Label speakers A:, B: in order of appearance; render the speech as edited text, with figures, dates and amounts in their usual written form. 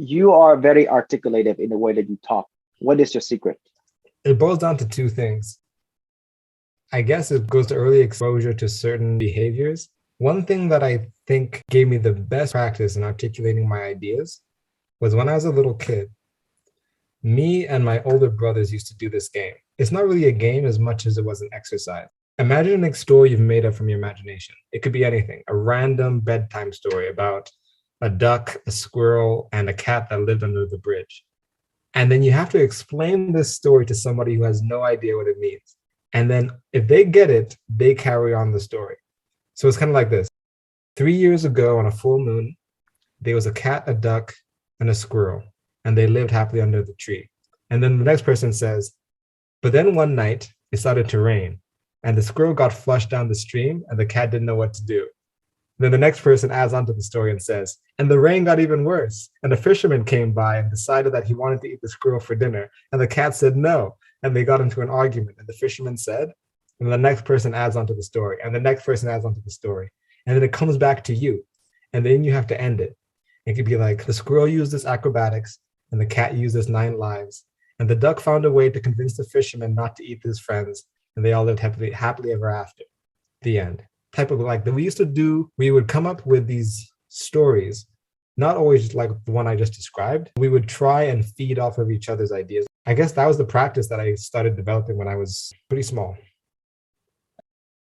A: You are very articulative in the way that you talk. What is your secret?
B: It boils down to two things. I guess it goes to early exposure to certain behaviors. One thing that I think gave me the best practice in articulating my ideas was when I was a little kid. Me and my older brothers used to do this game. It's not really a game as much as it was an exercise. Imagine a story you've made up from your imagination. It could be anything, a random bedtime story about a duck, a squirrel, and a cat that lived under the bridge. And then you have to explain this story to somebody who has no idea what it means. And then if they get it, they carry on the story. So it's kind of like this. 3 years ago on a full moon, there was a cat, a duck, and a squirrel, and they lived happily under the tree. And then the next person says, but then one night it started to rain, and the squirrel got flushed down the stream, and the cat didn't know what to do. Then the next person adds on to the story and says, and the rain got even worse. And the fisherman came by and decided that he wanted to eat the squirrel for dinner. And the cat said no. And they got into an argument. And the fisherman said, and the next person adds on to the story. And the next person adds on to the story. And then it comes back to you. And then you have to end it. It could be like, the squirrel used this acrobatics, and the cat used this 9 lives. And the duck found a way to convince the fisherman not to eat his friends. And they all lived happily ever after. The end. Type of like that we used to do, we would come up with these stories, not always like the one I just described. We would try and feed off of each other's ideas. I guess that was the practice that I started developing when I was pretty small.